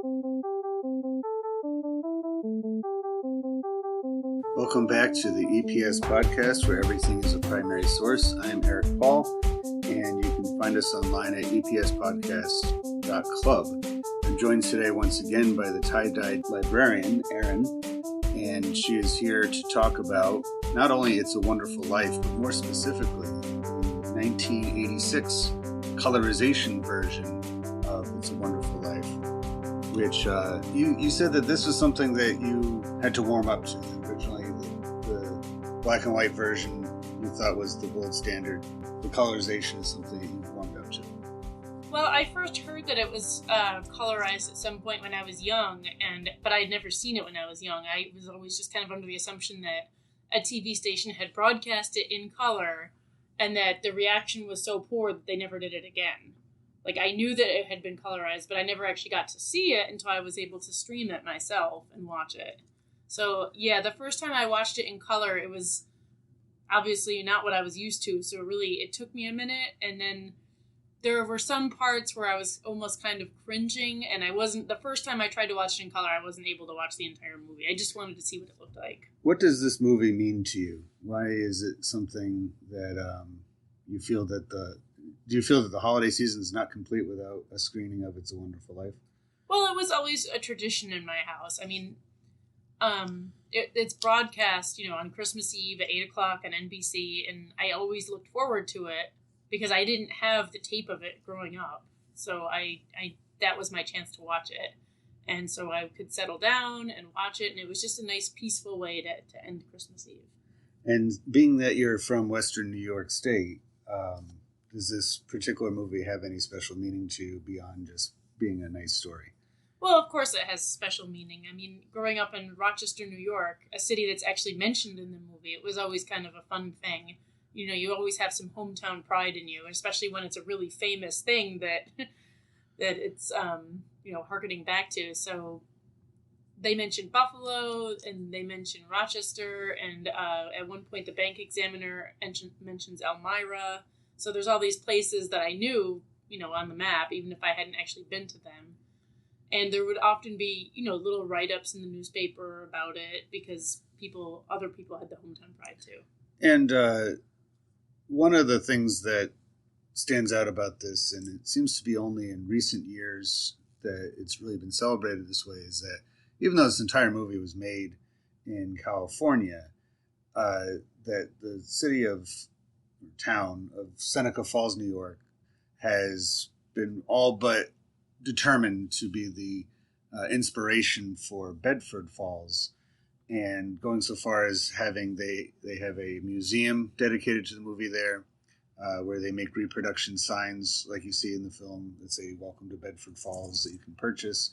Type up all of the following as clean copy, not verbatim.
Welcome back to the EPS podcast, where everything is a primary source. I'm Eric Paul, and you can find us online at epspodcast.club. I'm joined today once again by the tie-dyed librarian, Erin, and she is here to talk about not only It's a Wonderful Life, but more specifically the 1986 colorization version of It's a Wonderful Life, which you said that this was something that you had to warm up to. Originally, the black and white version you thought was the gold standard. The colorization is something that you warmed up to. Well, I first heard that it was colorized at some point when I was young, but I had never seen it when I was young. I was always just kind of under the assumption that a TV station had broadcast it in color, and that the reaction was so poor that they never did it again. Like, I knew that it had been colorized, but I never actually got to see it until I was able to stream it myself and watch it. So, yeah, the first time I watched it in color, it was obviously not what I was used to, so really it took me a minute, and then there were some parts where I was almost kind of cringing, and the first time I tried to watch it in color, I wasn't able to watch the entire movie. I just wanted to see what it looked like. What does this movie mean to you? Why is it something that you feel that do you feel that the holiday season is not complete without a screening of It's a Wonderful Life? Well, it was always a tradition in my house. I mean, it's broadcast, on Christmas Eve at 8 o'clock on NBC, and I always looked forward to it because I didn't have the tape of it growing up. So I that was my chance to watch it. And so I could settle down and watch it, and it was just a nice, peaceful way to end Christmas Eve. And being that you're from Western New York State, does this particular movie have any special meaning to you beyond just being a nice story? Well, of course it has special meaning. I mean, growing up in Rochester, New York, a city that's actually mentioned in the movie, it was always kind of a fun thing. You always have some hometown pride in you, especially when it's a really famous thing that it's, hearkening back to. So they mentioned Buffalo, and they mentioned Rochester, and at one point the bank examiner mentions Elmira. So there's all these places that I knew, on the map, even if I hadn't actually been to them. And there would often be, little write-ups in the newspaper about it because other people had the hometown pride too. And one of the things that stands out about this, and it seems to be only in recent years that it's really been celebrated this way, is that even though this entire movie was made in California, that the town of Seneca Falls, New York, has been all but determined to be the inspiration for Bedford Falls, and going so far as they have a museum dedicated to the movie there, where they make reproduction signs like you see in the film that say "Welcome to Bedford Falls" that you can purchase,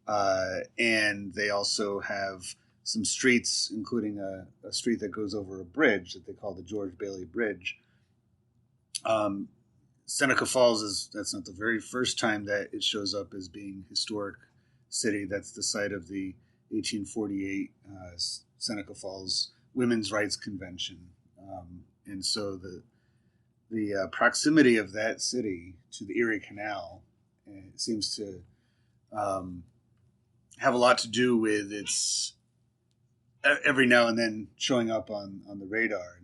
and they also have some streets, including a street that goes over a bridge that they call the George Bailey Bridge. Seneca Falls that's not the very first time that it shows up as being historic city. That's the site of the 1848 Seneca Falls Women's Rights Convention. And so the proximity of that city to the Erie Canal seems to have a lot to do with its every now and then showing up on the radar.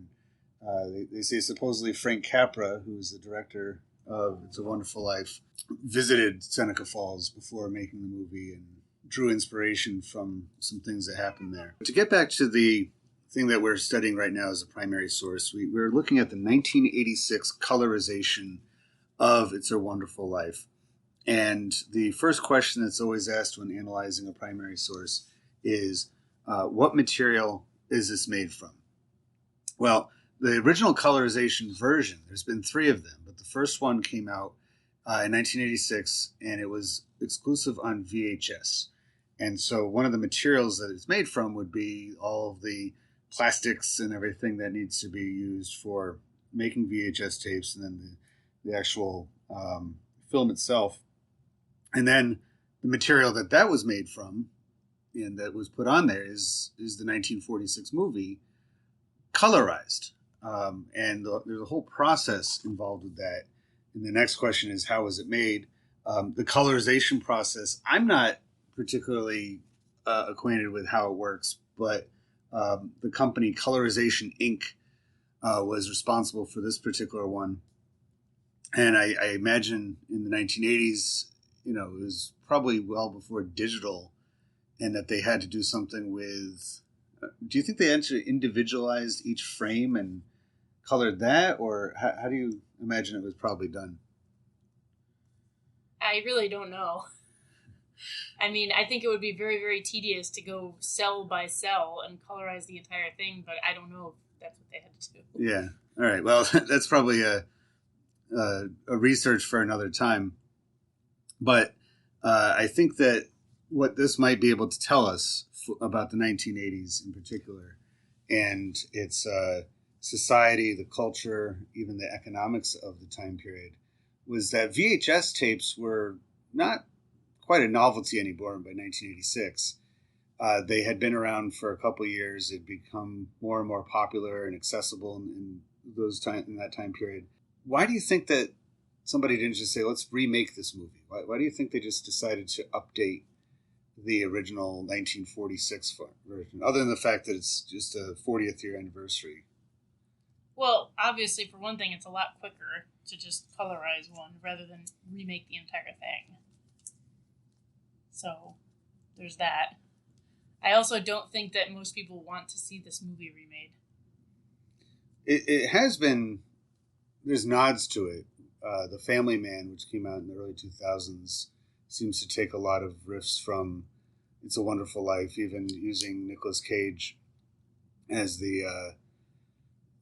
They say supposedly Frank Capra, who's the director of It's a Wonderful Life, visited Seneca Falls before making the movie and drew inspiration from some things that happened there. To get back to the thing that we're studying right now as a primary source, we're looking at the 1986 colorization of It's a Wonderful Life. And the first question that's always asked when analyzing a primary source is, what material is this made from? Well, the original colorization version, there's been 3 of them, but the first one came out in 1986, and it was exclusive on VHS. And so one of the materials that it's made from would be all of the plastics and everything that needs to be used for making VHS tapes, and then the actual film itself. And then the material that was made from and that was put on there is the 1946 movie, colorized. And there's a whole process involved with that. And the next question is, how was it made? The colorization process, I'm not particularly acquainted with how it works, but the company Colorization Inc. Was responsible for this particular one. And I imagine in the 1980s, it was probably well before digital, and that they had to do something with. Do you think they actually individualized each frame and colored that, or how do you imagine it was probably done? I really don't know. I mean, I think it would be very, very tedious to go cell by cell and colorize the entire thing, but I don't know if that's what they had to do. Yeah. All right. Well, that's probably a research for another time. But I think that what this might be able to tell us about the 1980s in particular, and its society, the culture, even the economics of the time period, was that VHS tapes were not quite a novelty anymore by 1986. They had been around for a couple of years. It'd become more and more popular and accessible in that time period. Why do you think that somebody didn't just say, let's remake this movie? Why do you think they just decided to update the original 1946 version, other than the fact that it's just a 40th year anniversary? Well, obviously, for one thing, it's a lot quicker to just colorize one rather than remake the entire thing. So, there's that. I also don't think that most people want to see this movie remade. It has been, there's nods to it. The Family Man, which came out in the early 2000s, seems to take a lot of riffs from It's a Wonderful Life, even using Nicolas Cage as the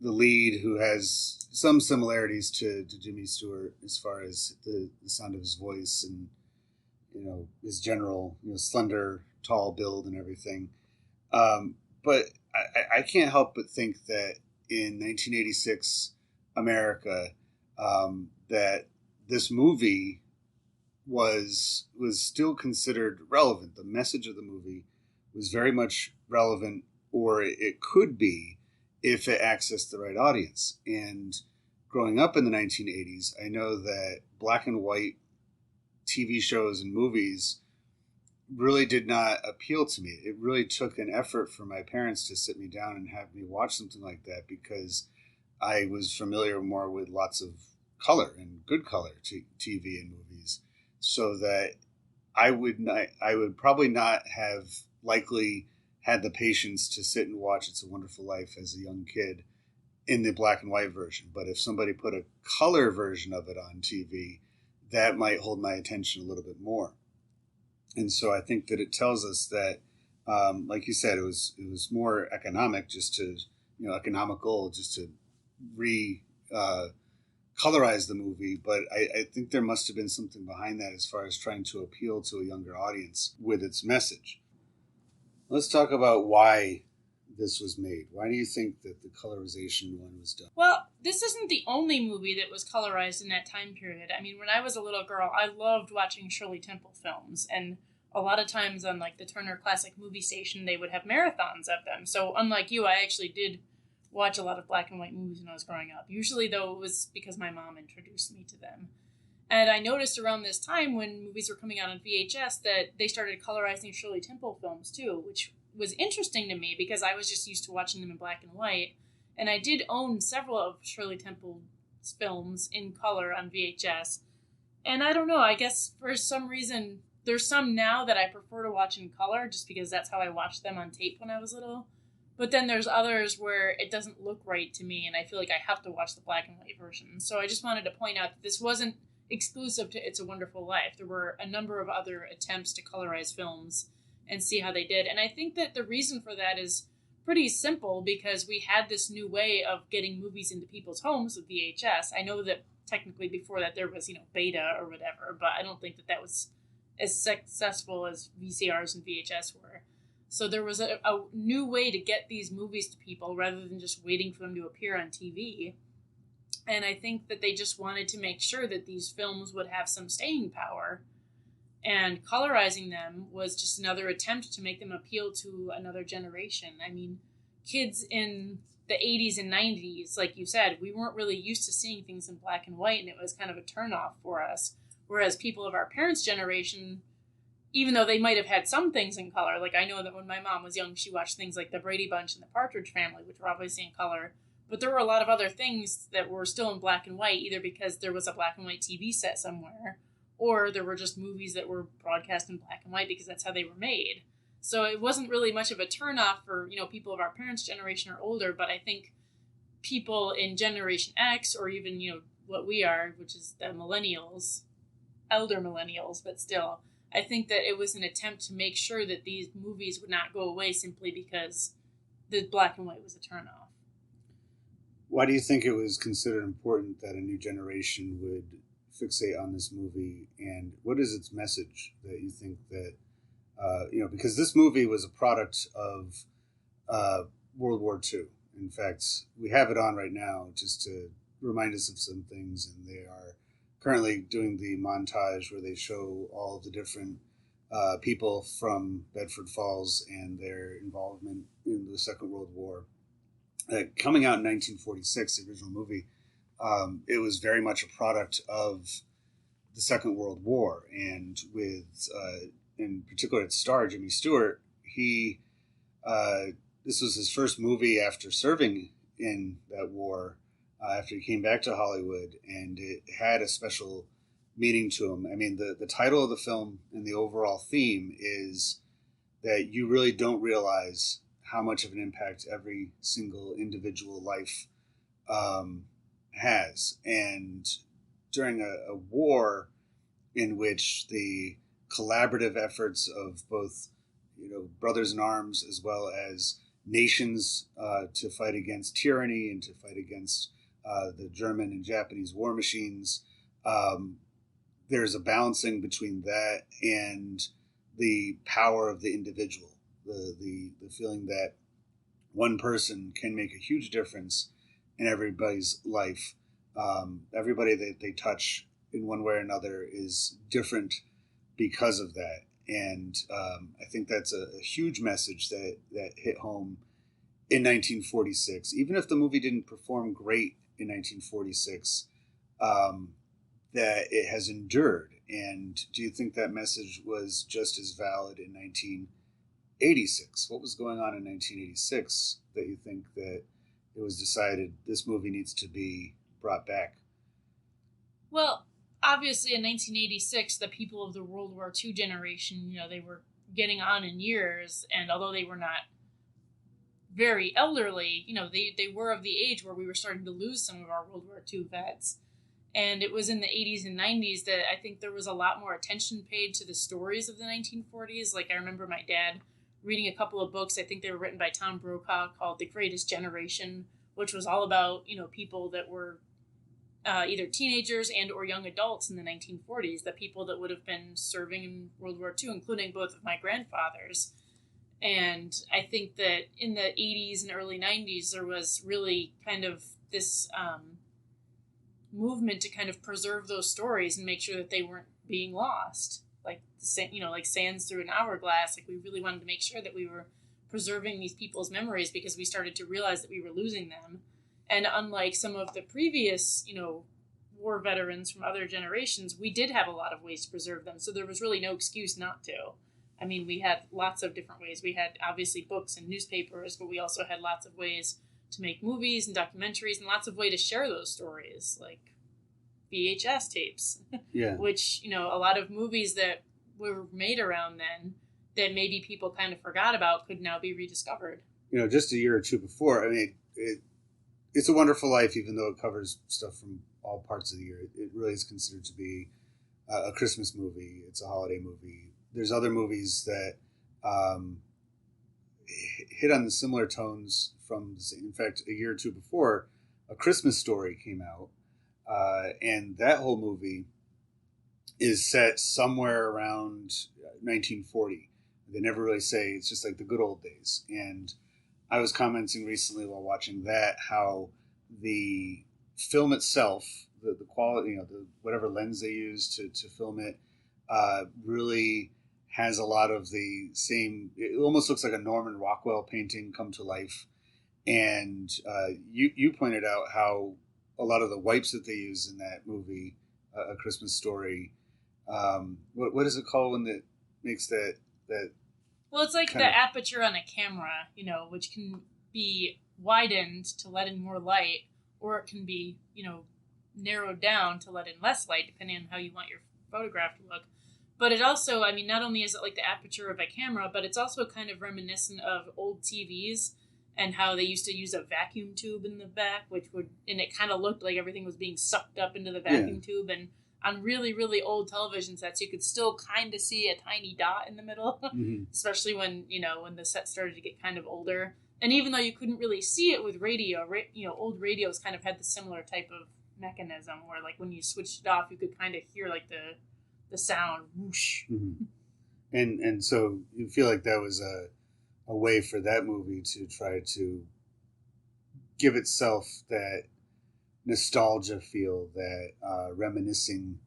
lead, who has some similarities to Jimmy Stewart as far as the sound of his voice and his general slender, tall build and everything. But I can't help but think that in 1986 America, that this movie was still considered relevant. The message of the movie was very much relevant, or it could be if it accessed the right audience. And growing up in the 1980s, I know that black and white TV shows and movies really did not appeal to me. It really took an effort for my parents to sit me down and have me watch something like that, because I was familiar more with lots of color and good color TV and movies, so that I would probably not have likely had the patience to sit and watch It's a Wonderful Life as a young kid in the black and white version. But if somebody put a color version of it on TV, that might hold my attention a little bit more. And so I think that it tells us that, like you said, it was more economical just to colorize the movie. But I think there must have been something behind that as far as trying to appeal to a younger audience with its message. Let's talk about why this was made. Why do you think that the colorization one was done? Well, this isn't the only movie that was colorized in that time period. I mean, when I was a little girl, I loved watching Shirley Temple films, and a lot of times on like the Turner Classic Movie Station, they would have marathons of them. So unlike you, I actually did watch a lot of black and white movies when I was growing up. Usually, though, it was because my mom introduced me to them. And I noticed around this time when movies were coming out on VHS that they started colorizing Shirley Temple films too, which was interesting to me because I was just used to watching them in black and white. And I did own several of Shirley Temple's films in color on VHS. And I don't know, I guess for some reason, there's some now that I prefer to watch in color just because that's how I watched them on tape when I was little. But then there's others where it doesn't look right to me and I feel like I have to watch the black and white version. So I just wanted to point out that this wasn't exclusive to It's a Wonderful Life. There were a number of other attempts to colorize films and see how they did. And I think that the reason for that is pretty simple because we had this new way of getting movies into people's homes with VHS. I know that technically before that there was, beta or whatever, but I don't think that was as successful as VCRs and VHS were. So there was a new way to get these movies to people rather than just waiting for them to appear on TV. And I think that they just wanted to make sure that these films would have some staying power. And colorizing them was just another attempt to make them appeal to another generation. I mean, kids in the 80s and 90s, like you said, we weren't really used to seeing things in black and white, and it was kind of a turnoff for us. Whereas people of our parents' generation, even though they might have had some things in color, like I know that when my mom was young, she watched things like The Brady Bunch and The Partridge Family, which were obviously in color. But there were a lot of other things that were still in black and white, either because there was a black and white TV set somewhere, or there were just movies that were broadcast in black and white because that's how they were made. So it wasn't really much of a turnoff for, people of our parents' generation or older, but I think people in Generation X, or even, what we are, which is the millennials, elder millennials, but still, I think that it was an attempt to make sure that these movies would not go away simply because the black and white was a turnoff. Why do you think it was considered important that a new generation would fixate on this movie, and what is its message that you think that, because this movie was a product of World War II. In fact, we have it on right now just to remind us of some things, and they are currently doing the montage where they show all the different people from Bedford Falls and their involvement in the Second World War. Coming out in 1946, the original movie, it was very much a product of the Second World War, and with, in particular, its star, Jimmy Stewart, this was his first movie after serving in that war, after he came back to Hollywood, and it had a special meaning to him. I mean, the title of the film and the overall theme is that you really don't realize how much of an impact every single individual life has. And during a war in which the collaborative efforts of both, brothers in arms as well as nations to fight against tyranny and to fight against the German and Japanese war machines, there's a balancing between that and the power of the individual. The feeling that one person can make a huge difference in everybody's life. Everybody that they touch in one way or another is different because of that. And I think that's a huge message that hit home in 1946. Even if the movie didn't perform great in 1946, that it has endured. And do you think that message was just as valid in 1986? What was going on in 1986 that you think that it was decided this movie needs to be brought back? Well, obviously in 1986, the people of the World War II generation, they were getting on in years, and although they were not very elderly, they were of the age where we were starting to lose some of our World War II vets. And it was in the 80s and 90s that I think there was a lot more attention paid to the stories of the 1940s. Like, I remember my dad reading a couple of books, I think they were written by Tom Brokaw, called The Greatest Generation, which was all about, people that were either teenagers and or young adults in the 1940s, the people that would have been serving in World War II, including both of my grandfathers. And I think that in the 80s and early 90s, there was really kind of this movement to kind of preserve those stories and make sure that they weren't being lost. Like, like sands through an hourglass. Like, we really wanted to make sure that we were preserving these people's memories because we started to realize that we were losing them. And unlike some of the previous, war veterans from other generations, we did have a lot of ways to preserve them. So there was really no excuse not to. I mean, we had lots of different ways. We had, obviously, books and newspapers, but we also had lots of ways to make movies and documentaries and lots of ways to share those stories, like VHS tapes. Yeah. Which, a lot of movies that were made around then that maybe people kind of forgot about could now be rediscovered. Just a year or two before, I mean, It's a Wonderful Life, even though it covers stuff from all parts of the year. It really is considered to be a Christmas movie. It's a holiday movie. There's other movies that hit on the similar tones from, in fact, a year or two before, A Christmas Story came out. And that whole movie is set somewhere around 1940. They never really say, it's just like the good old days. And I was commenting recently while watching that how the film itself, the quality, the whatever lens they use to film it, really has a lot of the same. It almost looks like a Norman Rockwell painting come to life. And you pointed out how a lot of the wipes that they use in that movie, A Christmas Story, what is it called when makes that Well, it's like kind the of aperture on a camera, which can be widened to let in more light, or it can be, narrowed down to let in less light, depending on how you want your photograph to look. But it also, I mean, not only is it like the aperture of a camera, but it's also kind of reminiscent of old TVs and how they used to use a vacuum tube in the back, and it kind of looked like everything was being sucked up into the vacuum tube. And on really, really old television sets, you could still kind of see a tiny dot in the middle, especially when the set started to get kind of older. And even though you couldn't really see it with radio, old radios kind of had the similar type of mechanism where, like, when you switched it off, you could kind of hear like the sound whoosh. And so you feel like that was a way for that movie to try to give itself that nostalgia feel, that reminiscing,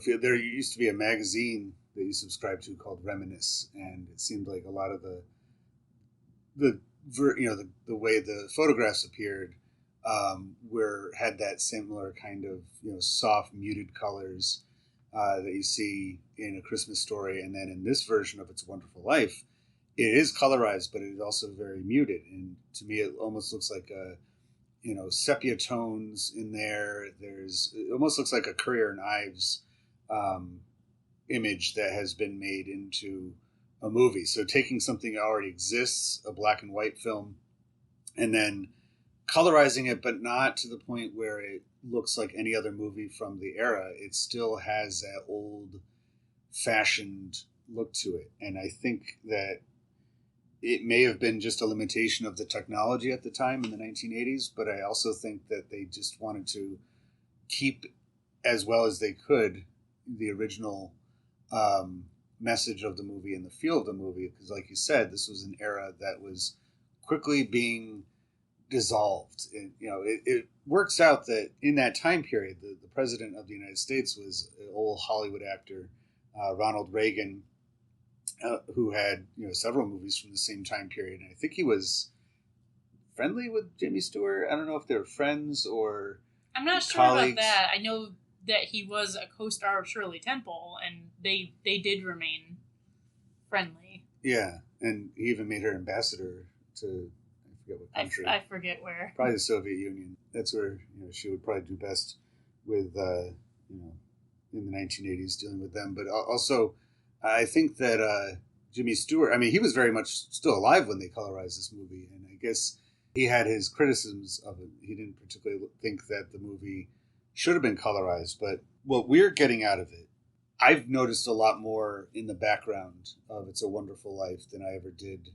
feel. There used to be a magazine that you subscribed to called Reminisce, and it seemed like a lot of the way the photographs appeared had that similar kind of soft muted colors that you see in A Christmas Story, and then in this version of It's a Wonderful Life, it is colorized, but it is also very muted. And to me, it almost looks like sepia tones in there. It almost looks like a Currier and Ives image that has been made into a movie. So taking something that already exists, a black and white film, and then colorizing it, but not to the point where it looks like any other movie from the era. It still has that old fashioned look to it. And I think that it may have been just a limitation of the technology at the time in the 1980s, but I also think that they just wanted to keep, as well as they could, the original message of the movie and the feel of the movie. Because like you said, this was an era that was quickly being dissolved. And, it works out that in that time period, the president of the United States was an old Hollywood actor, Ronald Reagan, who had several movies from the same time period, and I think he was friendly with Jimmy Stewart. I don't know if they were friends or I'm not sure colleagues. about that. I know that he was a co-star of Shirley Temple, and they did remain friendly. Yeah, and he even made her ambassador to, I forget what country. I forget where. Probably the Soviet Union. That's where she would probably do best with in the 1980s dealing with them. But also, I think that Jimmy Stewart, I mean, he was very much still alive when they colorized this movie, and I guess he had his criticisms of it. He didn't particularly think that the movie should have been colorized, but what we're getting out of it, I've noticed a lot more in the background of It's a Wonderful Life than I ever did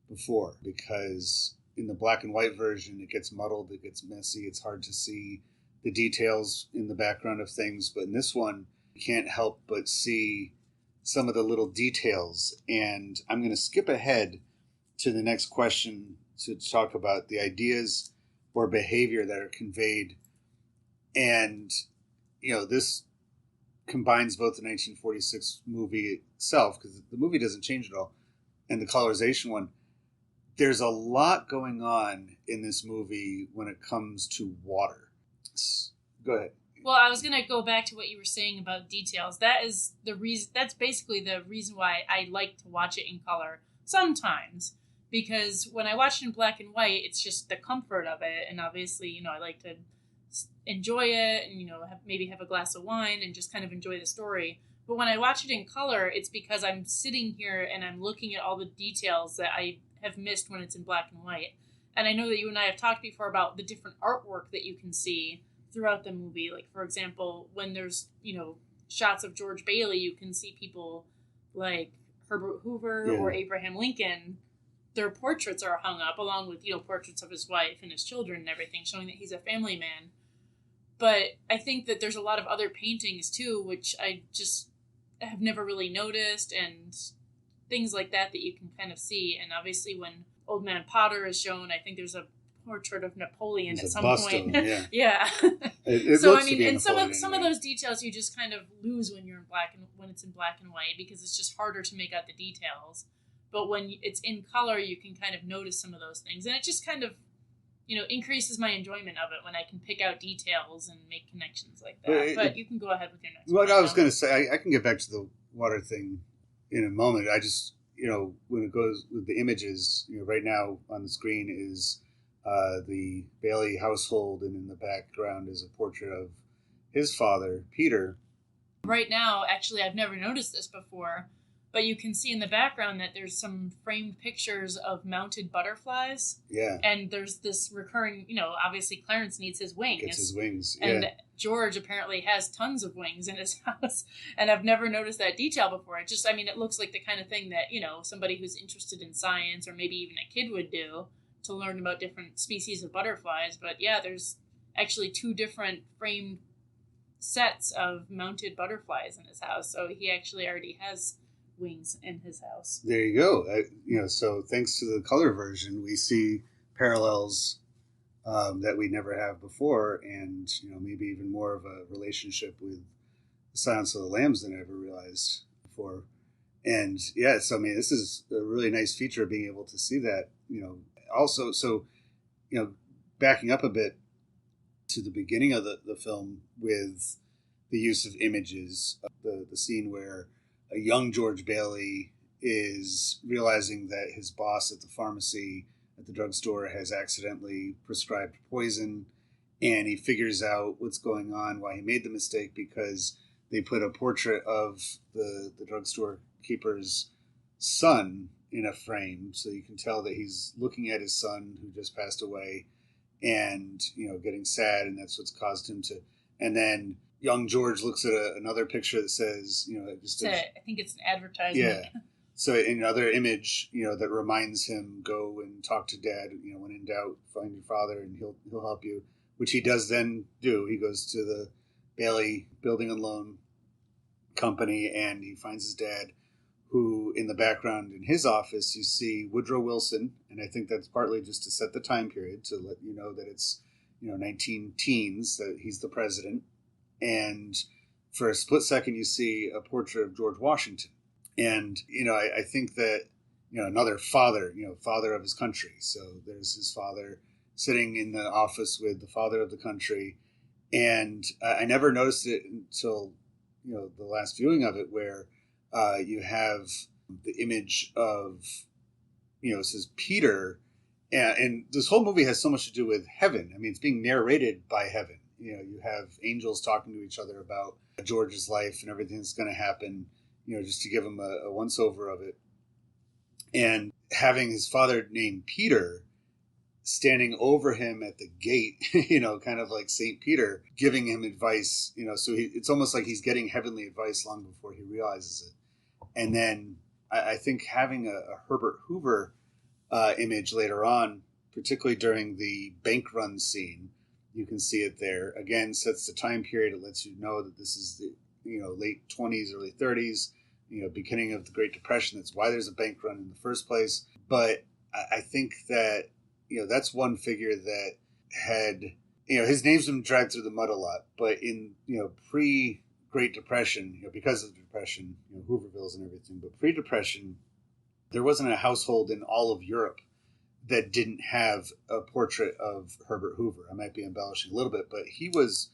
before, because in the black and white version, it gets muddled, it gets messy, it's hard to see the details in the background of things, but in this one, you can't help but see some of the little details. And I'm going to skip ahead to the next question to talk about the ideas or behavior that are conveyed. And, this combines both the 1946 movie itself, because the movie doesn't change at all, and the colorization one. There's a lot going on in this movie when it comes to water. Go ahead. Well, I was going to go back to what you were saying about details. That is the reason. That's basically the reason why I like to watch it in color sometimes, because when I watch it in black and white, it's just the comfort of it, and obviously, I like to enjoy it, and maybe have a glass of wine and just kind of enjoy the story. But when I watch it in color, it's because I'm sitting here and I'm looking at all the details that I have missed when it's in black and white. And I know that you and I have talked before about the different artwork that you can see throughout the movie. Like, for example, when there's, shots of George Bailey, you can see people like Herbert Hoover or Abraham Lincoln. Their portraits are hung up along with, portraits of his wife and his children and everything, showing that he's a family man. But I think that there's a lot of other paintings too, which I just have never really noticed, and things like that you can kind of see. And obviously when Old Man Potter is shown, I think there's a portrait of Napoleon at some point. Yeah. So I mean, and some of those details you just kind of lose when you're when it's in black and white, because it's just harder to make out the details. But when it's in color, you can kind of notice some of those things, and it just kind of increases my enjoyment of it when I can pick out details and make connections like that. But you can go ahead with your next. Well, I was going to say I can get back to the water thing in a moment. I just, when it goes with the images, right now on the screen is the Bailey household, and in the background is a portrait of his father, Peter. Right now, actually, I've never noticed this before, but you can see in the background that there's some framed pictures of mounted butterflies. Yeah. And there's this recurring, obviously Clarence needs his wings. Gets his wings. And yeah. George apparently has tons of wings in his house. And I've never noticed that detail before. It looks like the kind of thing that, somebody who's interested in science or maybe even a kid would do to learn about different species of butterflies. But yeah, there's actually 2 different framed sets of mounted butterflies in his house. So he actually already has wings in his house. There you go. So thanks to the color version, we see parallels that we never have before, and maybe even more of a relationship with the Silence of the Lambs than I ever realized before. And yeah, so this is a really nice feature of being able to see that. Also, so backing up a bit to the beginning of the film with the use of images, the scene where a young George Bailey is realizing that his boss at the pharmacy at the drugstore has accidentally prescribed poison, and he figures out what's going on, why he made the mistake, because they put a portrait of the drugstore keeper's son in a frame, so you can tell that he's looking at his son who just passed away and getting sad, and that's what's caused him to. And then young George looks at another picture that says, I think it's an advertisement. Yeah. So another image, that reminds him, go and talk to Dad. When in doubt, find your father, and he'll help you. Which he does then do. He goes to the Bailey Building and Loan Company, and he finds his dad, who in the background in his office you see Woodrow Wilson, and I think that's partly just to set the time period to let you know that it's 19 teens, that he's the president. And for a split second, you see a portrait of George Washington. And, I think that, another father, father of his country. So there's his father sitting in the office with the father of the country. And I never noticed it until, the last viewing of it, where you have the image of, it says Peter. And this whole movie has so much to do with heaven. It's being narrated by heaven. You have angels talking to each other about George's life and everything that's going to happen, just to give him a once-over of it. And having his father named Peter standing over him at the gate, kind of like St. Peter, giving him advice, so it's almost like he's getting heavenly advice long before he realizes it. And then I think having a Herbert Hoover image later on, particularly during the bank run scene, you can see it there. Again, sets the time period. It lets you know that this is the late 20s, early 30s, beginning of the Great Depression. That's why there's a bank run in the first place. But I think that that's one figure that had his name's been dragged through the mud a lot. But in pre Great Depression, because of the Depression, Hoovervilles and everything. But pre-Depression, there wasn't a household in all of Europe that didn't have a portrait of Herbert Hoover. I might be embellishing a little bit, but he was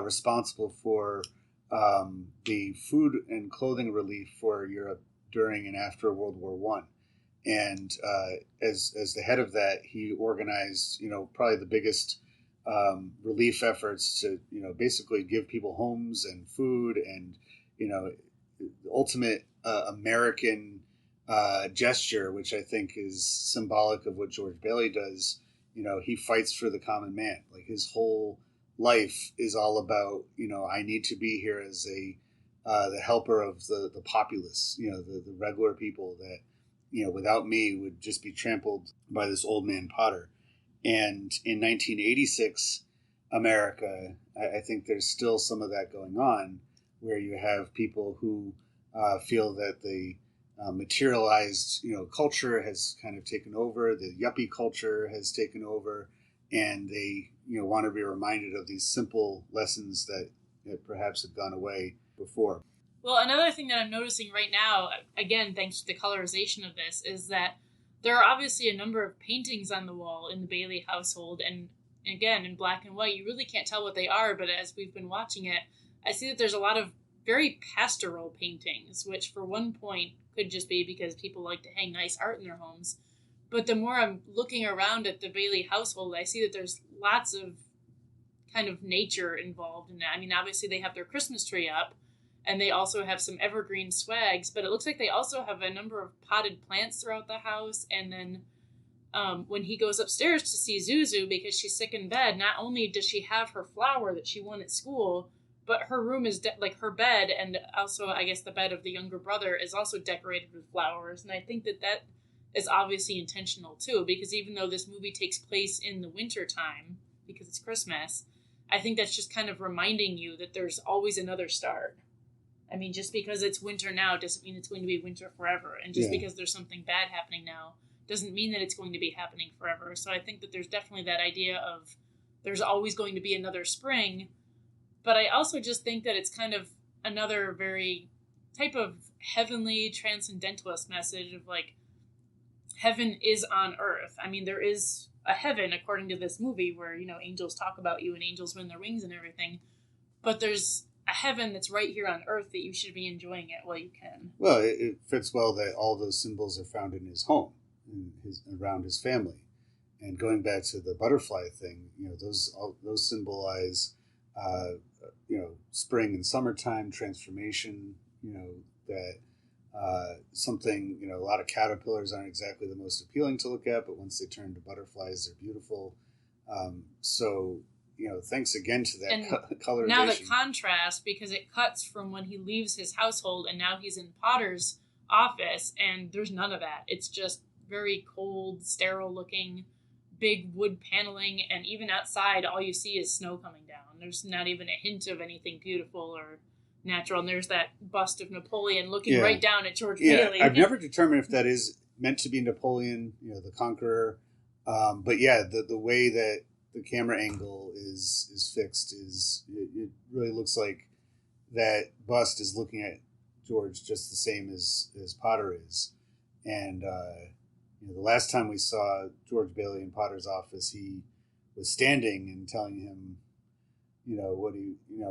responsible for the food and clothing relief for Europe during and after World War I. And as the head of that, he organized, probably the biggest relief efforts to, basically give people homes and food and, the ultimate American gesture, which I think is symbolic of what George Bailey does. He fights for the common man. Like his whole life is all about, I need to be here as the helper of the populace, the regular people that, without me would just be trampled by this old man Potter. And in 1986 America, I think there's still some of that going on, where you have people who feel that the materialized, culture has kind of taken over. The yuppie culture has taken over, and they, want to be reminded of these simple lessons that perhaps have gone away before. Well, another thing that I'm noticing right now, again, thanks to the colorization of this, is that there are obviously a number of paintings on the wall in the Bailey household, and again, in black and white. You really can't tell what they are, but as we've been watching it, I see that there's a lot of very pastoral paintings, which for one point could just be because people like to hang nice art in their homes. But the more I'm looking around at the Bailey household, I see that there's lots of kind of nature involved in that. I mean, obviously they have their Christmas tree up, and they also have some evergreen swags, but it looks like they also have a number of potted plants throughout the house. And then when he goes upstairs to see Zuzu because she's sick in bed, not only does she have her flower that she won at school, but her room is like her bed, and also I guess the bed of the younger brother is also decorated with flowers. And I think that is obviously intentional too, because even though this movie takes place in the winter time because it's Christmas, I think that's just kind of reminding you that there's always another start. I mean, just because it's winter now doesn't mean it's going to be winter forever. And just because there's something bad happening now doesn't mean that it's going to be happening forever. So I think that there's definitely that idea of there's always going to be another spring. But I also just think that it's kind of another very type of heavenly transcendentalist message of like, heaven is on earth. I mean, there is a heaven, according to this movie, where, you know, angels talk about you and angels win their wings and everything. But there's a heaven that's right here on earth that you should be enjoying it while you can. Well, it fits well that all those symbols are found in his home, around his family. And going back to the butterfly thing, you know, those symbolize, spring and summertime, transformation, you know, that something, you know, a lot of caterpillars aren't exactly the most appealing to look at, but once they turn to butterflies, they're beautiful. So, you know, thanks again to that colorization. Now the contrast, because it cuts from when he leaves his household and now he's in Potter's office, and there's none of that. It's just very cold, sterile looking, big wood paneling, and even outside, all you see is snow coming down. There's not even a hint of anything beautiful or natural. And there's that bust of Napoleon looking right down at George Bailey. I've never determined if that is meant to be Napoleon, you know, the conqueror. But yeah, the way that the camera angle is fixed it really looks like that bust is looking at George just the same as Potter is. And the last time we saw George Bailey in Potter's office, he was standing and telling him,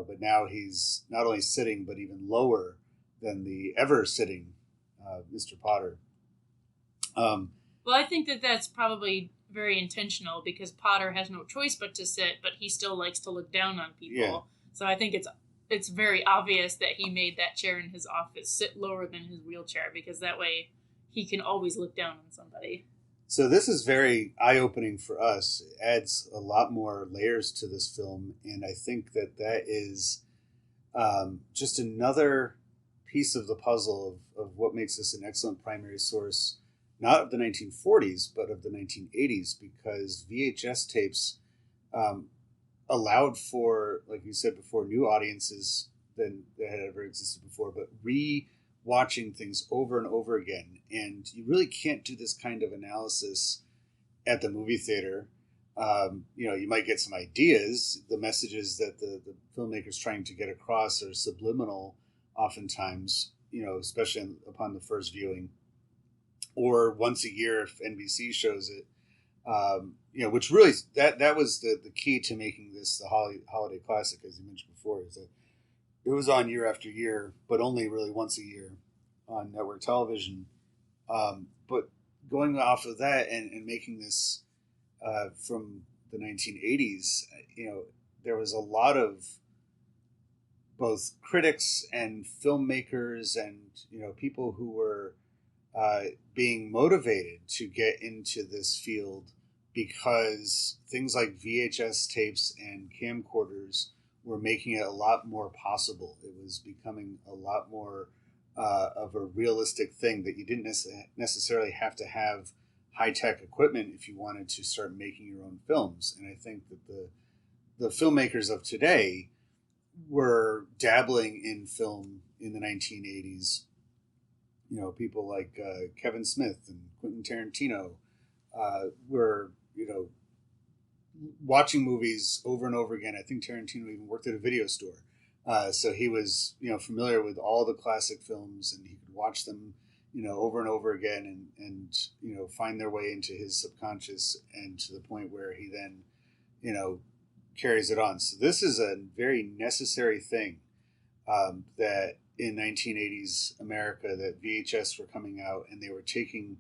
but now he's not only sitting, but even lower than the ever sitting Mr. Potter. Well, I think that's probably very intentional because Potter has no choice but to sit, but he still likes to look down on people. Yeah. So I think it's very obvious that he made that chair in his office sit lower than his wheelchair, because that way he can always look down on somebody. So this is very eye-opening for us. It adds a lot more layers to this film, and I think that is just another piece of the puzzle of what makes this an excellent primary source, not of the 1940s, but of the 1980s, because VHS tapes allowed for, like you said before, new audiences than that had ever existed before, but watching things over and over again. And you really can't do this kind of analysis at the movie theater. You might get some ideas. The messages that the filmmaker's trying to get across are subliminal oftentimes, especially upon the first viewing. Or once a year if NBC shows it. Which really, that was the key to making this the holiday classic, as you mentioned before, is that it was on year after year, but only really once a year on network television. But going off of that and making this from the 1980s, there was a lot of both critics and filmmakers and, people who were being motivated to get into this field because things like VHS tapes and camcorders were making it a lot more possible. It was becoming a lot more of a realistic thing that you didn't necessarily have to have high-tech equipment if you wanted to start making your own films. And I think that the filmmakers of today were dabbling in film in the 1980s. People like Kevin Smith and Quentin Tarantino were, watching movies over and over again. I think Tarantino even worked at a video store. So he was, familiar with all the classic films, and he could watch them, over and over again and find their way into his subconscious, and to the point where he then, carries it on. So this is a very necessary thing that in 1980s America that VHS were coming out, and they were taking,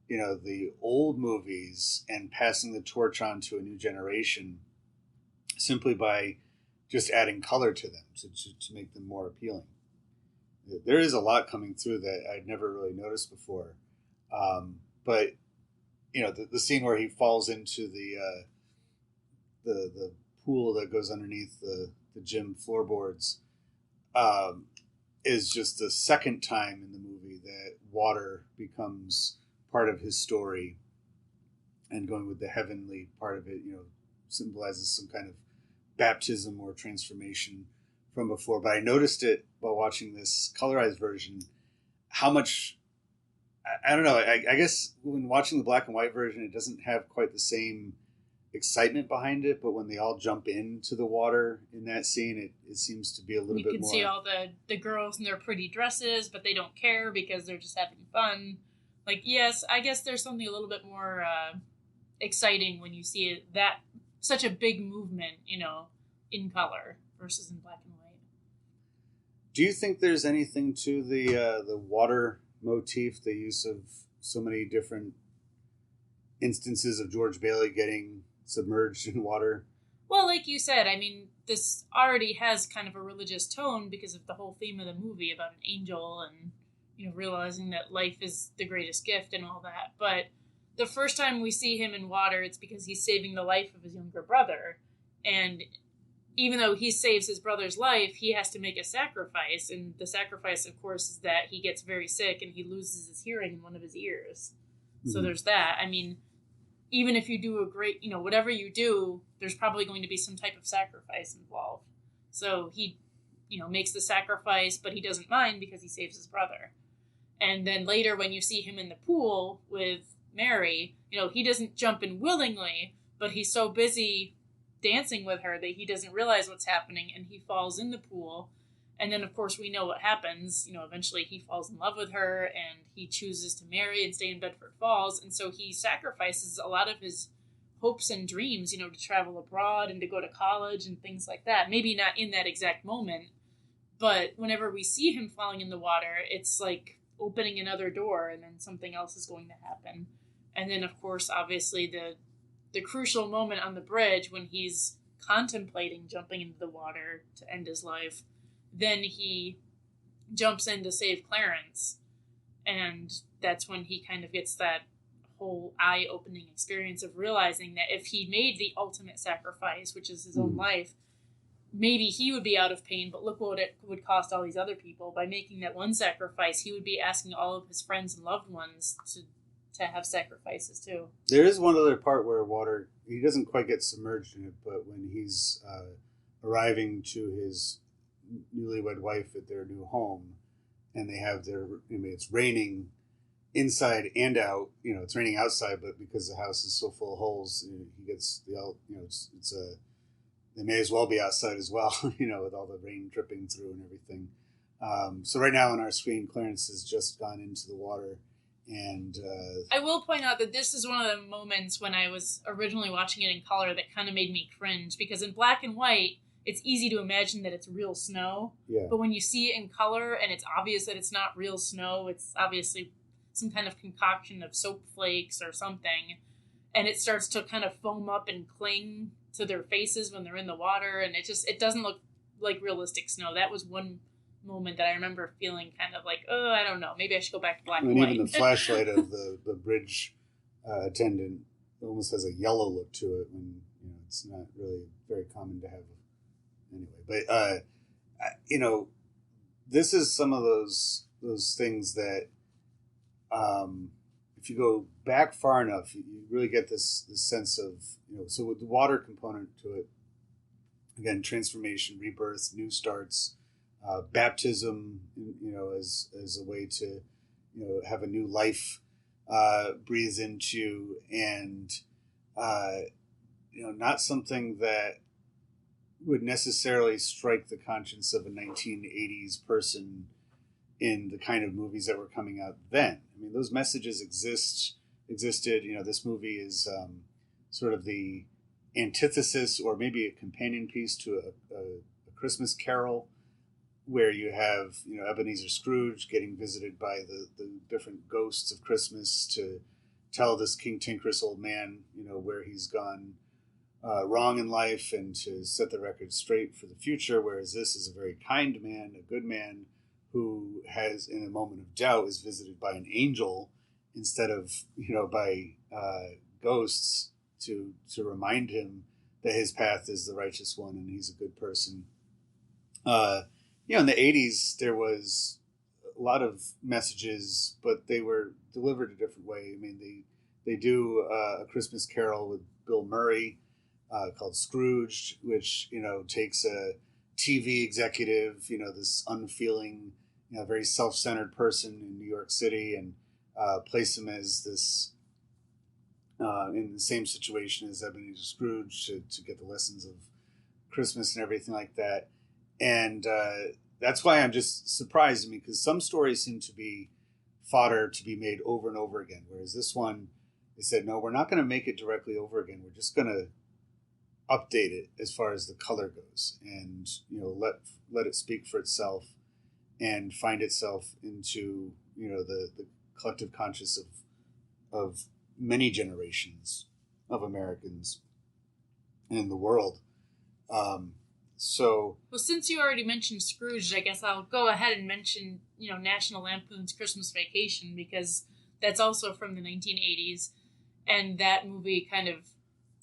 the old movies and passing the torch on to a new generation simply by just adding color to them to make them more appealing. There is a lot coming through that I'd never really noticed before. But the scene where he falls into the pool that goes underneath the gym floorboards is just the second time in the movie that water becomes part of his story, and going with the heavenly part of it, symbolizes some kind of baptism or transformation from before. But I noticed it while watching this colorized version, how much, I don't know, I guess when watching the black and white version, it doesn't have quite the same excitement behind it, but when they all jump into the water in that scene, it seems to be a little bit more. You can see all the girls in their pretty dresses, but they don't care because they're just having fun. Like, yes, I guess there's something a little bit more exciting when you see it, that such a big movement, in color versus in black and white. Do you think there's anything to the water motif, the use of so many different instances of George Bailey getting submerged in water? Well, like you said, I mean, this already has kind of a religious tone because of the whole theme of the movie about an angel and, realizing that life is the greatest gift and all that. But the first time we see him in water, it's because he's saving the life of his younger brother. And even though he saves his brother's life, he has to make a sacrifice. And the sacrifice, of course, is that he gets very sick and he loses his hearing in one of his ears. Mm-hmm. So there's that. I mean, even if you do a great, whatever you do, there's probably going to be some type of sacrifice involved. So he, makes the sacrifice, but he doesn't mind because he saves his brother. And then later when you see him in the pool with Mary, he doesn't jump in willingly, but he's so busy dancing with her that he doesn't realize what's happening, and he falls in the pool. And then, of course, we know what happens. Eventually he falls in love with her, and he chooses to marry and stay in Bedford Falls. And so he sacrifices a lot of his hopes and dreams, to travel abroad and to go to college and things like that. Maybe not in that exact moment, but whenever we see him falling in the water, it's like opening another door, and then something else is going to happen. And then, of course, obviously the crucial moment on the bridge when he's contemplating jumping into the water to end his life, then he jumps in to save Clarence. And that's when he kind of gets that whole eye-opening experience of realizing that if he made the ultimate sacrifice, which is his own life, maybe he would be out of pain, but look what it would cost all these other people. By making that one sacrifice, he would be asking all of his friends and loved ones to have sacrifices too. There is one other part where water, he doesn't quite get submerged in it, but when he's arriving to his newlywed wife at their new home, and they have it's raining inside and out. It's raining outside, but because the house is so full of holes, he gets they may as well be outside as well, with all the rain dripping through and everything. So right now on our screen, Clarence has just gone into the water. And I will point out that this is one of the moments when I was originally watching it in color that kind of made me cringe, because in black and white, it's easy to imagine that it's real snow. Yeah. But when you see it in color and it's obvious that it's not real snow, it's obviously some kind of concoction of soap flakes or something, and it starts to kind of foam up and cling to their faces when they're in the water, and it doesn't look like realistic snow. That was one moment that I remember feeling kind of like, oh, I don't know, maybe I should go back to black and white. Even the flashlight of the bridge attendant almost has a yellow look to it when it's not really very common to have. Anyway, but this is some of those things that if you go back far enough, you really get this sense of so with the water component to it, again, transformation, rebirth, new starts. Baptism, as a way to, have a new life breathed into, and not something that would necessarily strike the conscience of a 1980s person in the kind of movies that were coming out then. I mean, those messages existed. This movie is sort of the antithesis, or maybe a companion piece to a Christmas Carol. where you have, Ebenezer Scrooge getting visited by the different ghosts of Christmas to tell this cantankerous old man, where he's gone wrong in life and to set the record straight for the future. Whereas this is a very kind man, a good man who has, in a moment of doubt, is visited by an angel instead of, by ghosts to remind him that his path is the righteous one and he's a good person. In the 80s, there was a lot of messages, but they were delivered a different way. I mean, they do a Christmas Carol with Bill Murray called Scrooge, which, takes a TV executive, this unfeeling, very self-centered person in New York City and place him as this, in the same situation as Ebenezer Scrooge to get the lessons of Christmas and everything like that. And that's why I'm just surprised, because some stories seem to be fodder to be made over and over again, whereas this one, they said, no, we're not going to make it directly over again. We're just going to update it as far as the color goes, and let it speak for itself and find itself into the collective conscious of many generations of Americans in the world. Well, since you already mentioned Scrooge, I guess I'll go ahead and mention, National Lampoon's Christmas Vacation, because that's also from the 1980s. And that movie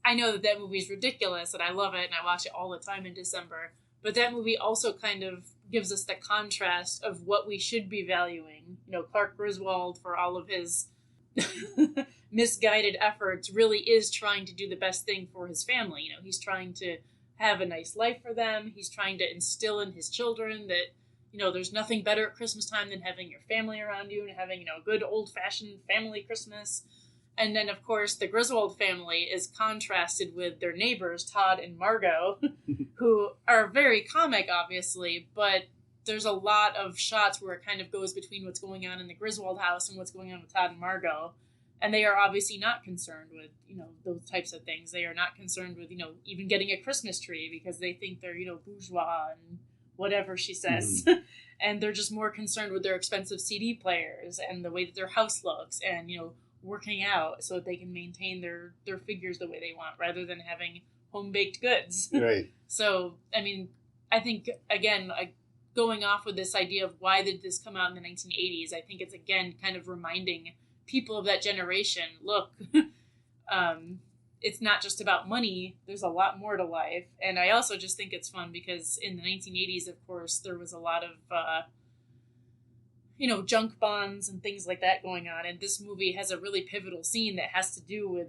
I know that movie is ridiculous and I love it and I watch it all the time in December. But that movie also kind of gives us the contrast of what we should be valuing. Clark Griswold, for all of his misguided efforts, really is trying to do the best thing for his family. He's trying to have a nice life for them. He's trying to instill in his children that, there's nothing better at Christmas time than having your family around you and having, a good old-fashioned family Christmas. And then, of course, the Griswold family is contrasted with their neighbors, Todd and Margot, who are very comic, obviously, but there's a lot of shots where it kind of goes between what's going on in the Griswold house and what's going on with Todd and Margot. And they are obviously not concerned with, those types of things. They are not concerned with, even getting a Christmas tree because they think they're, bourgeois and whatever she says. Mm-hmm. And they're just more concerned with their expensive CD players and the way that their house looks and, working out so that they can maintain their figures the way they want rather than having home-baked goods. Right. So, I think, again, going off with this idea of why did this come out in the 1980s, I think it's, again, kind of reminding people of that generation, look, it's not just about money. There's a lot more to life. And I also just think it's fun because in the 1980s, of course, there was a lot of, junk bonds and things like that going on. And this movie has a really pivotal scene that has to do with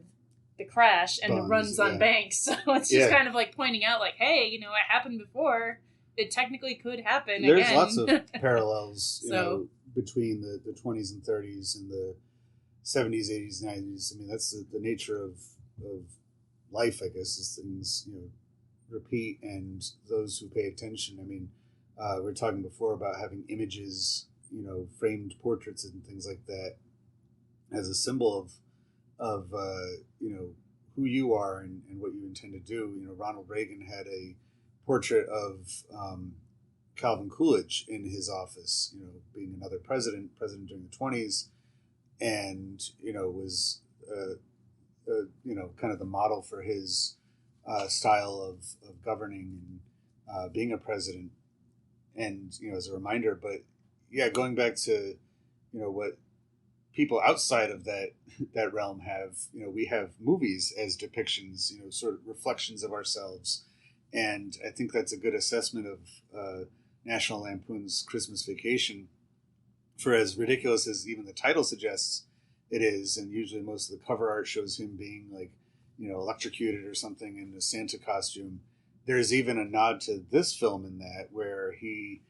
the crash and bonds, the runs on banks. So it's just kind of like pointing out like, hey, it happened before. It technically could happen There's again. Lots of parallels, between the 20s and 30s and the 70s, 80s, 90s. That's the nature of life, I guess, is things, repeat, and those who pay attention. We were talking before about having images, framed portraits and things like that as a symbol of who you are and what you intend to do. Ronald Reagan had a portrait of Calvin Coolidge in his office, being another president during the 20s, and, was, kind of the model for his style of governing and being a president. And, as a reminder, but yeah, going back to, what people outside of that realm have, we have movies as depictions, sort of reflections of ourselves. And I think that's a good assessment of National Lampoon's Christmas Vacation. For as ridiculous as even the title suggests it is, and usually most of the cover art shows him being electrocuted or something in a Santa costume, there's even a nod to this film in that, where he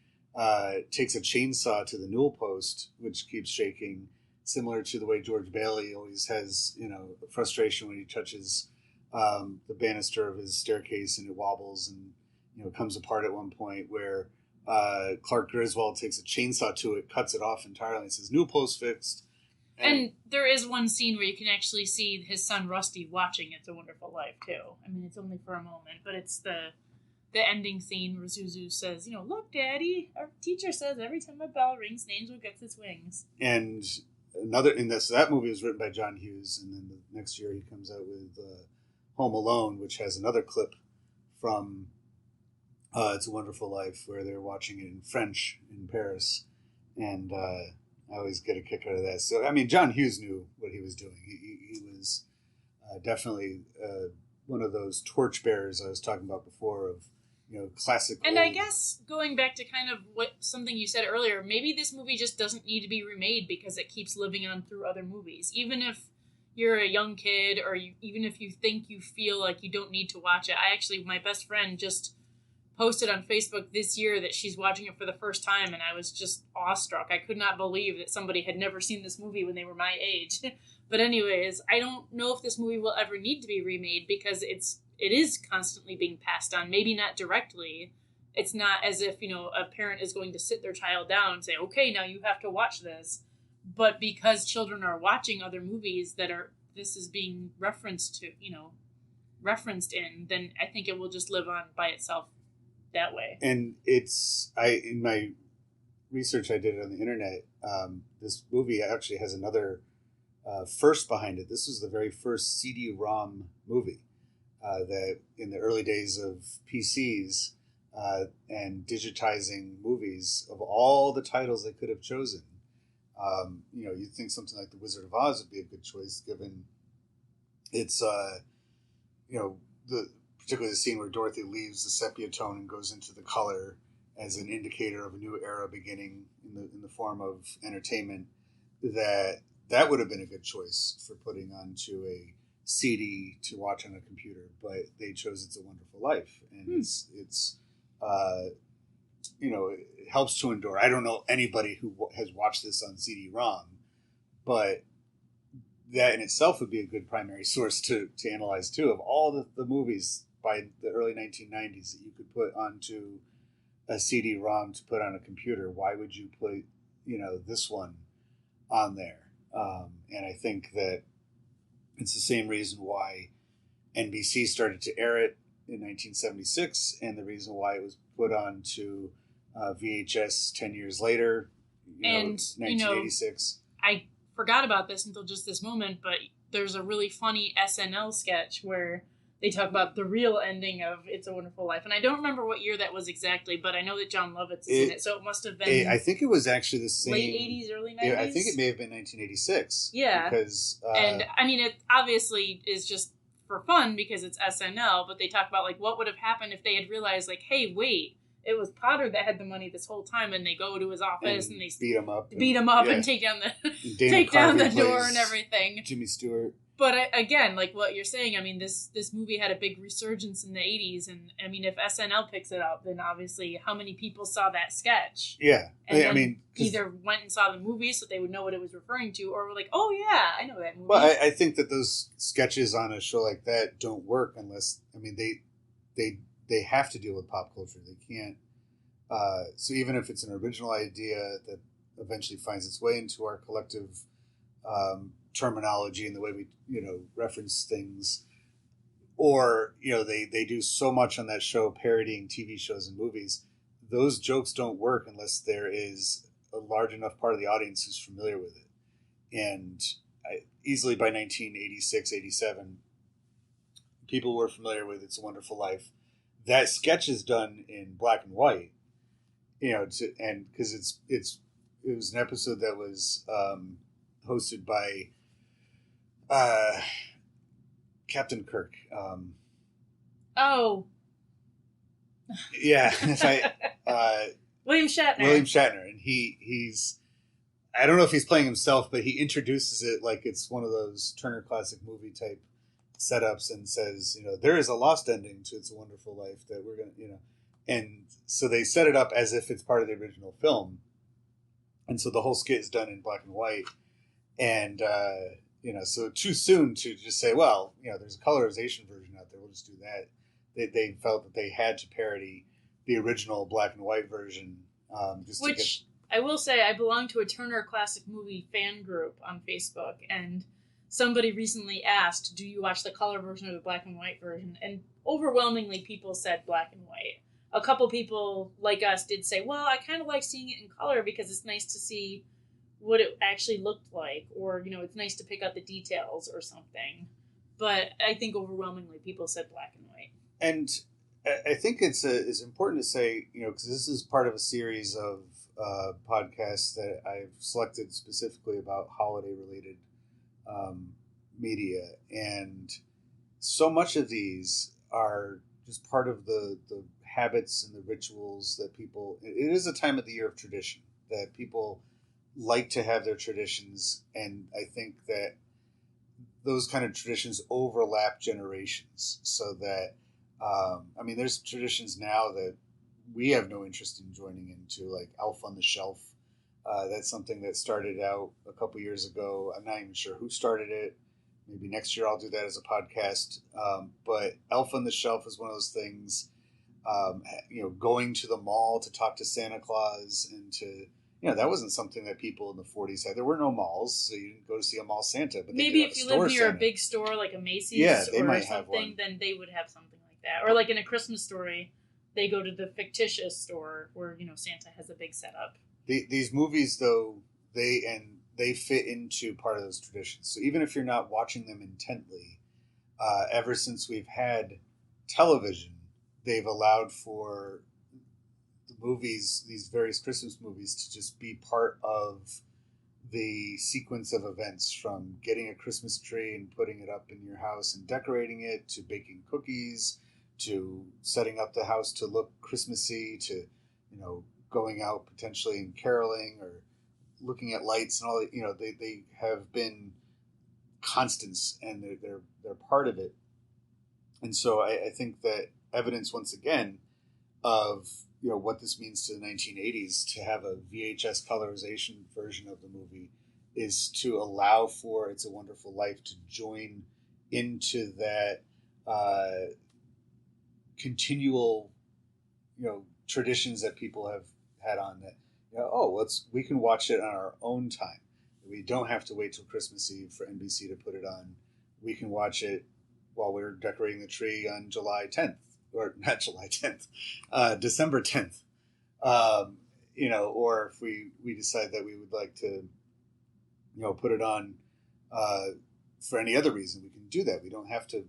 takes a chainsaw to the newel post, which keeps shaking, similar to the way George Bailey always has, frustration when he touches the banister of his staircase and it wobbles and, comes apart at one point, where Clark Griswold takes a chainsaw to it, cuts it off entirely, and says, "Newel post fixed." And there is one scene where you can actually see his son Rusty watching It's a Wonderful Life, too. It's only for a moment, but it's the the ending scene where Zuzu says, look, Daddy, our teacher says every time a bell rings, an angel gets its wings. And that movie was written by John Hughes, and then the next year he comes out with Home Alone, which has another clip from It's a Wonderful Life, where they're watching it in French in Paris, and I always get a kick out of that. So, I mean, John Hughes knew what he was doing. He was definitely one of those torchbearers I was talking about before of, classic. And I guess going back to kind of something you said earlier, maybe this movie just doesn't need to be remade because it keeps living on through other movies. Even if you're a young kid, or even if you feel like you don't need to watch it. My best friend just posted on Facebook this year that she's watching it for the first time, and I was just awestruck. I could not believe that somebody had never seen this movie when they were my age. But anyways, I don't know if this movie will ever need to be remade because it is constantly being passed on. Maybe not directly. It's not as if, a parent is going to sit their child down and say, okay, now you have to watch this. But because children are watching other movies this is being referenced in, then I think it will just live on by itself that way. And in my research I did on the internet, this movie actually has another first behind it. This was the very first CD-ROM movie that in the early days of PCs and digitizing movies, of all the titles they could have chosen. You'd think something like The Wizard of Oz would be a good choice, given it's, particularly the scene where Dorothy leaves the sepia tone and goes into the color as an indicator of a new era beginning in the form of entertainment. That would have been a good choice for putting onto a CD to watch on a computer, but they chose It's a Wonderful Life, and it's it helps to endure. I don't know anybody who has watched this on CD-ROM, but that in itself would be a good primary source to analyze too, of all the movies by the early 1990s that you could put onto a CD-ROM to put on a computer. Why would you put this one on there? And I think that it's the same reason why NBC started to air it in 1976, and the reason why it was put on to VHS 10 years later, 1986. I forgot about this until just this moment, but there's a really funny SNL sketch where they talk about the real ending of It's a Wonderful Life. And I don't remember what year that was exactly, but I know that John Lovitz is in it, so it must have been... I think it was actually the same... Late 80s, early 90s? Yeah, I think it may have been 1986. Yeah. Because... and, it obviously is just for fun because it's SNL, but they talk about, what would have happened if they had realized, hey, wait, it was Potter that had the money this whole time, and they go to his office and they beat him up and take down the door and everything. Jimmy Stewart. But again, what you're saying, this movie had a big resurgence in the 80s, and if SNL picks it up, then obviously how many people saw that sketch? Yeah. And either went and saw the movie so they would know what it was referring to, or were like, oh yeah, I know that movie. Well, I think that those sketches on a show like that don't work unless, they have to deal with pop culture. They can't. So even if it's an original idea that eventually finds its way into our collective terminology and the way we, reference things, or, they do so much on that show parodying TV shows and movies, those jokes don't work unless there is a large enough part of the audience who's familiar with it. And easily by 1986, 87, people were familiar with It's a Wonderful Life. That sketch is done in black and white, and because it was an episode that was hosted by Captain Kirk. Yeah, William Shatner. William Shatner, and he's I don't know if he's playing himself, but he introduces it like it's one of those Turner Classic Movie type setups and says, there is a lost ending to It's a Wonderful Life that we're going to, and so they set it up as if it's part of the original film. And so the whole skit is done in black and white. And, so too soon to just say, well, there's a colorization version out there, we'll just do that. They felt that they had to parody the original black and white version. I will say, I belong to a Turner Classic Movie fan group on Facebook, and somebody recently asked, do you watch the color version or the black and white version? And overwhelmingly people said black and white. A couple people like us did say, well, I kind of like seeing it in color because it's nice to see what it actually looked like, or, it's nice to pick out the details or something. But I think overwhelmingly people said black and white. And I think it's important to say, because this is part of a series of podcasts that I've selected specifically about holiday-related media, and so much of these are just part of the habits and the rituals that people. It is a time of the year of tradition that people like to have their traditions, and I think that those kind of traditions overlap generations, so that there's traditions now that we have no interest in joining into, like Elf on the Shelf. That's something that started out a couple years ago. I'm not even sure who started it. Maybe next year I'll do that as a podcast. But Elf on the Shelf is one of those things, going to the mall to talk to Santa Claus and to, that wasn't something that people in the 40s had. There were no malls, so you didn't go to see a mall Santa. But maybe if you live near a big store like a Macy's they or might something, have one. then they would have something like that. Or like in A Christmas Story, they go to the fictitious store where, Santa has a big setup. These movies, though, they fit into part of those traditions. So even if you're not watching them intently, ever since we've had television, they've allowed for the movies, these various Christmas movies, to just be part of the sequence of events, from getting a Christmas tree and putting it up in your house and decorating it, to baking cookies, to setting up the house to look Christmassy, to, going out potentially and caroling or looking at lights and all that. They have been constants, and they're part of it. And so I think that evidence, once again, of what this means to the 1980s, to have a VHS colorization version of the movie, is to allow for It's a Wonderful Life to join into that continual traditions that people have had on that. We can watch it on our own time. We don't have to wait till Christmas Eve for NBC to put it on. We can watch it while we're decorating the tree on July 10th, or not July 10th, December 10th. Or if we decide that we would like to, put it on for any other reason, we can do that. We don't have to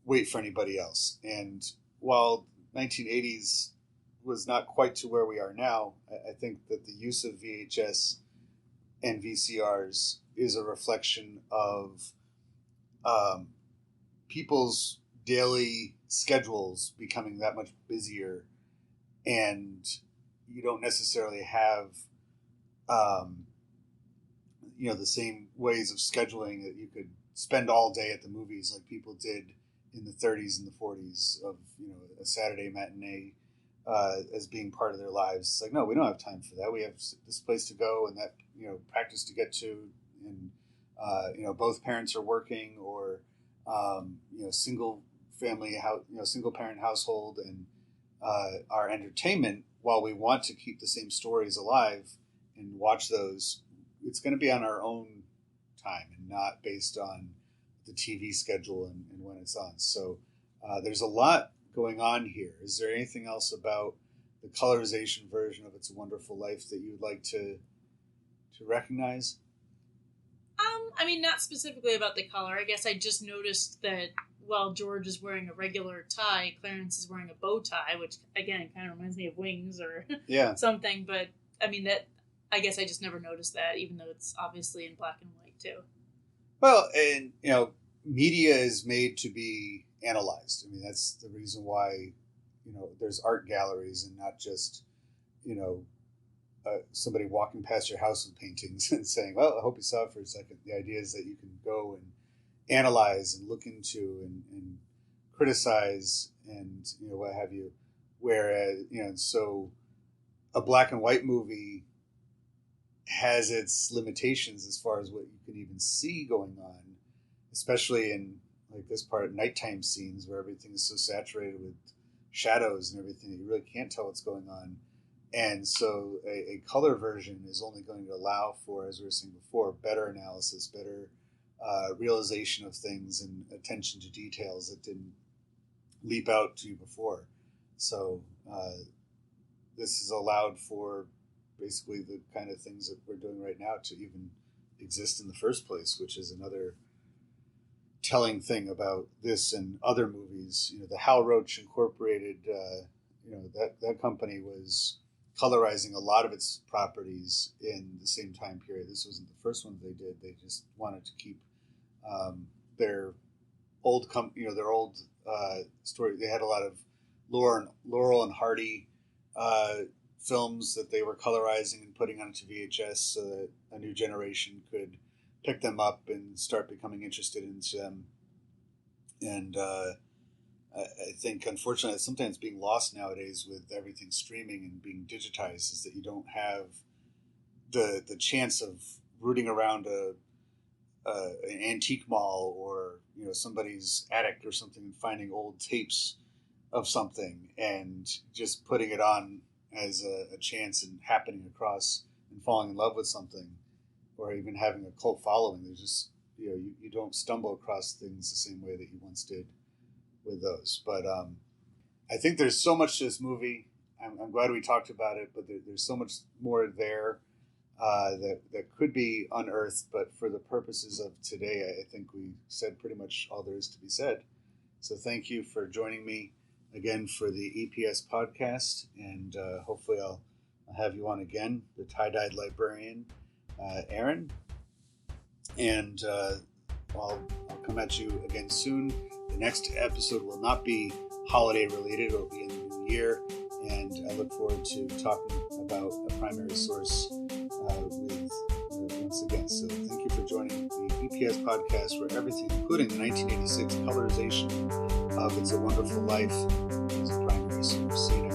wait for anybody else. And while 1980s was not quite to where we are now, I think that the use of VHS and VCRs is a reflection of people's daily schedules becoming that much busier, and you don't necessarily have the same ways of scheduling that you could spend all day at the movies like people did in the 30s and the 40s, of a Saturday matinee as being part of their lives. It's like, no, we don't have time for that. We have this place to go and that practice to get to, and both parents are working, or single family house, single parent household, and our entertainment, while we want to keep the same stories alive and watch those, it's going to be on our own time and not based on the TV schedule and when it's on. So there's a lot going on here. Is there anything else about the colorization version of It's a Wonderful Life that you would like to recognize? Not specifically about the color. I guess I just noticed that while George is wearing a regular tie, Clarence is wearing a bow tie, which again kind of reminds me of Wings or something. But I guess I just never noticed that, even though it's obviously in black and white too. Well, and media is made to be analyzed. That's the reason why there's art galleries and not just somebody walking past your house with paintings and saying, well, I hope you saw it for a second. The idea is that you can go and analyze and look into and criticize and what have you. Whereas so a black and white movie has its limitations as far as what you can even see going on, especially in like this part, nighttime scenes where everything is so saturated with shadows and everything that you really can't tell what's going on. And so a color version is only going to allow for, as we were saying before, better analysis, better realization of things and attention to details that didn't leap out to you before. So this has allowed for basically the kind of things that we're doing right now to even exist in the first place, which is another telling thing about this and other movies. The Hal Roach Incorporated, that company was colorizing a lot of its properties in the same time period. This wasn't the first one they did. They just wanted to keep their old story. They had a lot of Laurel and Hardy films that they were colorizing and putting onto VHS so that a new generation could pick them up and start becoming interested in them. And I think, unfortunately, it's sometimes being lost nowadays with everything streaming and being digitized, is that you don't have the chance of rooting around an antique mall or somebody's attic or something and finding old tapes of something and just putting it on as a chance and happening across and falling in love with something, or even having a cult following. There's just you don't stumble across things the same way that you once did with those. But I think there's so much to this movie. I'm glad we talked about it, but there's so much more there that could be unearthed. But for the purposes of today, I think we said pretty much all there is to be said. So thank you for joining me again for the EPS podcast, and hopefully I'll have you on again, the tie-dyed librarian, Erin. And I'll come at you again soon. The next episode will not be holiday related. It'll be in the new year. And I look forward to talking about a primary source with once again. So thank you for joining the EPS podcast, where everything, including the 1986 colorization of It's a Wonderful Life, is a primary source. See you